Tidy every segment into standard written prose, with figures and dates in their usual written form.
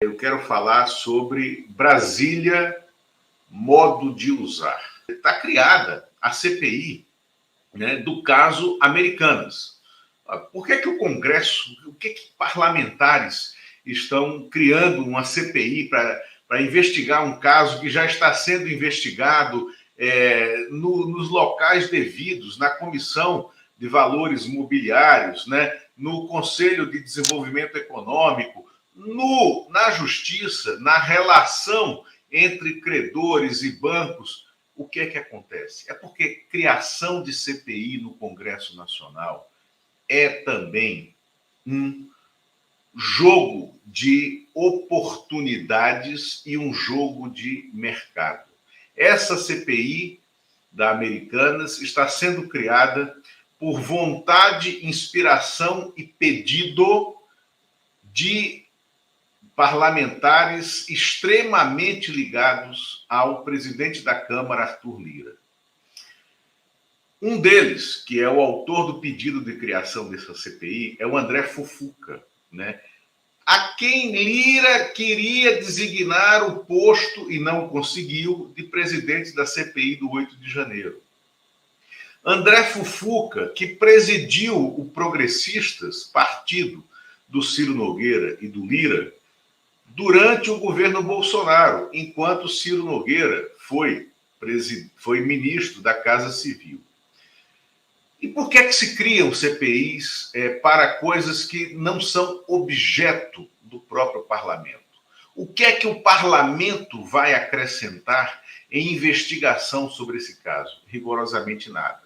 Eu quero falar sobre Brasília, modo de usar. Está criada a CPI, né, do caso Americanas. Por que o Congresso, o que parlamentares estão criando uma CPI para investigar um caso que já está sendo investigado nos locais devidos, na Comissão de Valores Mobiliários, né, no Conselho de Desenvolvimento Econômico, na Justiça, na relação entre credores e bancos? O que é que acontece? É porque criação de CPI no Congresso Nacional é também um jogo de oportunidades e um jogo de mercado. Essa CPI da Americanas está sendo criada por vontade, inspiração e pedido de parlamentares extremamente ligados ao presidente da Câmara, Arthur Lira. Um deles, que é o autor do pedido de criação dessa CPI, é o André Fufuca, né? A quem Lira queria designar o posto, e não conseguiu, de presidente da CPI do 8 de janeiro. André Fufuca, que presidiu o Progressistas, partido do Ciro Nogueira e do Lira, durante o governo Bolsonaro, enquanto Ciro Nogueira foi ministro da Casa Civil. E por que se criam CPIs para coisas que não são objeto do próprio parlamento? O que é que o parlamento vai acrescentar em investigação sobre esse caso? Rigorosamente nada.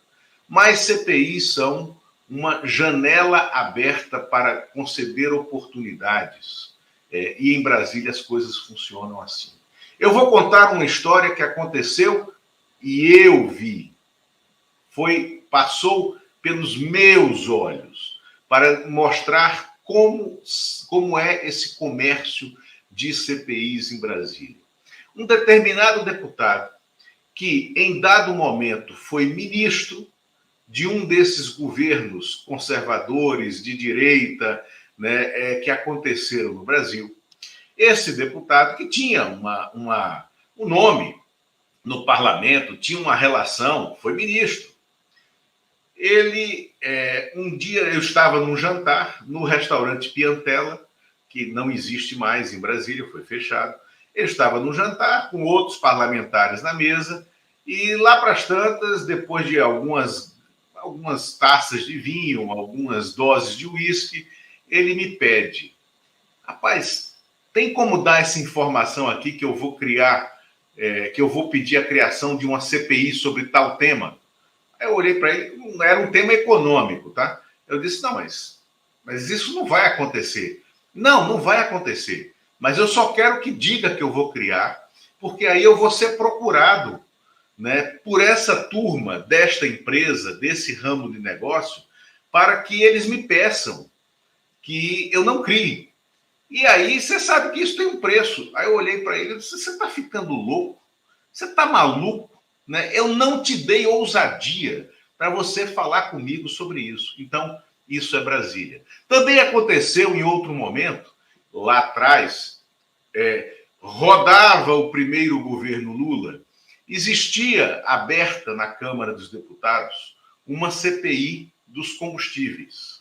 Mas CPIs são uma janela aberta para conceder oportunidades. E em Brasília as coisas funcionam assim. Eu vou contar uma história que aconteceu e eu vi. Passou pelos meus olhos para mostrar como é esse comércio de CPIs em Brasília. Um determinado deputado que, em dado momento, foi ministro de um desses governos conservadores de direita, né, que aconteceram no Brasil. Esse deputado, que tinha um nome no parlamento, tinha uma relação, foi ministro. Um dia eu estava num jantar no restaurante Piantella, que não existe mais em Brasília, foi fechado. Ele estava num jantar com outros parlamentares na mesa e lá para as tantas, depois de algumas taças de vinho, algumas doses de uísque, ele me pede: rapaz, tem como dar essa informação aqui que eu vou que eu vou pedir a criação de uma CPI sobre tal tema? Aí eu olhei para ele, não era um tema econômico, tá? Eu disse: não, mas isso não vai acontecer. Não vai acontecer. Mas eu só quero que diga que eu vou criar, porque aí eu vou ser procurado, né, por essa turma desta empresa, desse ramo de negócio, para que eles me peçam que eu não crie. E aí você sabe que isso tem um preço. Aí eu olhei para ele e disse: você está ficando louco? Você está maluco? Né? Eu não te dei ousadia para você falar comigo sobre isso. Então, isso é Brasília. Também aconteceu em outro momento, lá atrás, rodava o primeiro governo Lula, existia aberta na Câmara dos Deputados uma CPI dos combustíveis.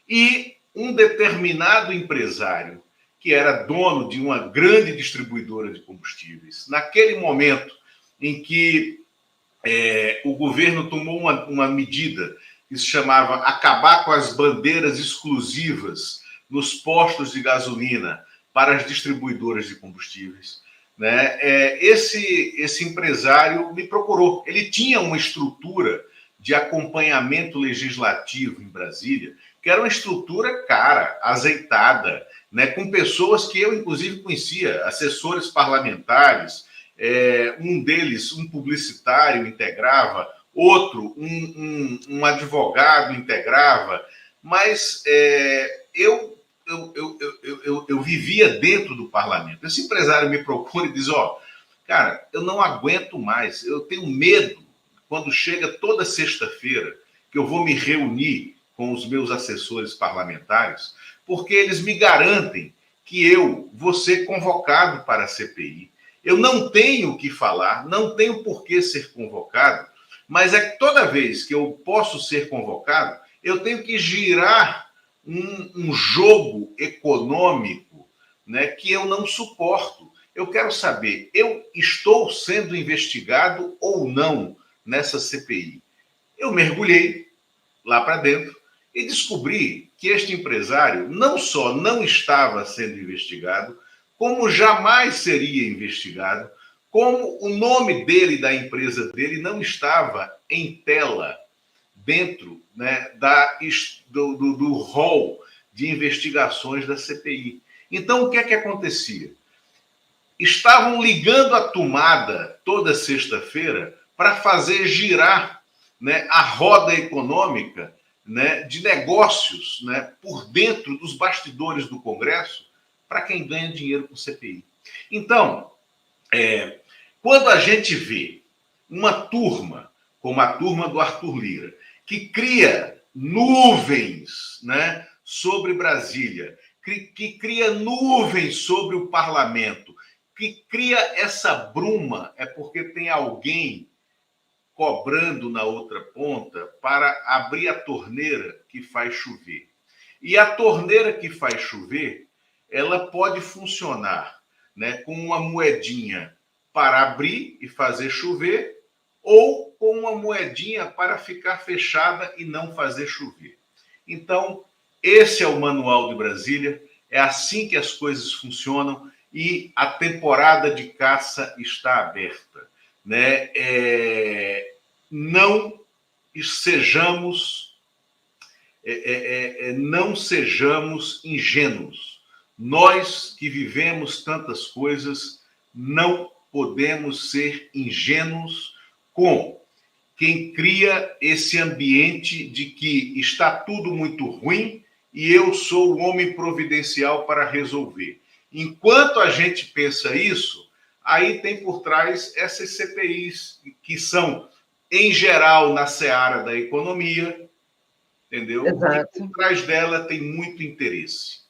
E um determinado empresário, que era dono de uma grande distribuidora de combustíveis, naquele momento em que o governo tomou uma medida que se chamava acabar com as bandeiras exclusivas nos postos de gasolina para as distribuidoras de combustíveis, né? Esse empresário me procurou. Ele tinha uma estrutura de acompanhamento legislativo em Brasília, que era uma estrutura cara, azeitada, né, com pessoas que eu, inclusive, conhecia, assessores parlamentares. Um deles, um publicitário, integrava, outro, um advogado, integrava, mas eu vivia dentro do parlamento. Esse empresário me procura e diz: cara, eu não aguento mais, eu tenho medo, quando chega toda sexta-feira, que eu vou me reunir com os meus assessores parlamentares, porque eles me garantem que eu vou ser convocado para a CPI. Eu não tenho o que falar, não tenho por que ser convocado, mas é que toda vez que eu posso ser convocado, eu tenho que girar um jogo econômico, né, que eu não suporto. Eu quero saber, eu estou sendo investigado ou não nessa CPI? Eu mergulhei lá para dentro e descobri que este empresário não só não estava sendo investigado, como jamais seria investigado, como o nome dele e da empresa dele não estava em tela dentro, né, do rol de investigações da CPI. Então, o que é que acontecia? Estavam ligando a tomada toda sexta-feira para fazer girar, né, a roda econômica, né, de negócios, né, por dentro dos bastidores do Congresso para quem ganha dinheiro com CPI. Então, quando a gente vê uma turma, como a turma do Arthur Lira, que cria nuvens, né, sobre Brasília, que cria nuvens sobre o parlamento, que cria essa bruma, é porque tem alguém cobrando na outra ponta para abrir a torneira que faz chover. E a torneira que faz chover, ela pode funcionar, né, com uma moedinha para abrir e fazer chover, ou com uma moedinha para ficar fechada e não fazer chover. Então, esse é o Manual de Brasília, é assim que as coisas funcionam e a temporada de caça está aberta, né? Não sejamos não sejamos ingênuos. Nós que vivemos tantas coisas não podemos ser ingênuos com quem cria esse ambiente de que está tudo muito ruim e eu sou o homem providencial para resolver. Enquanto a gente pensa isso, aí tem por trás essas CPIs que são, em geral, na seara da economia, entendeu? Exato. E por trás dela tem muito interesse.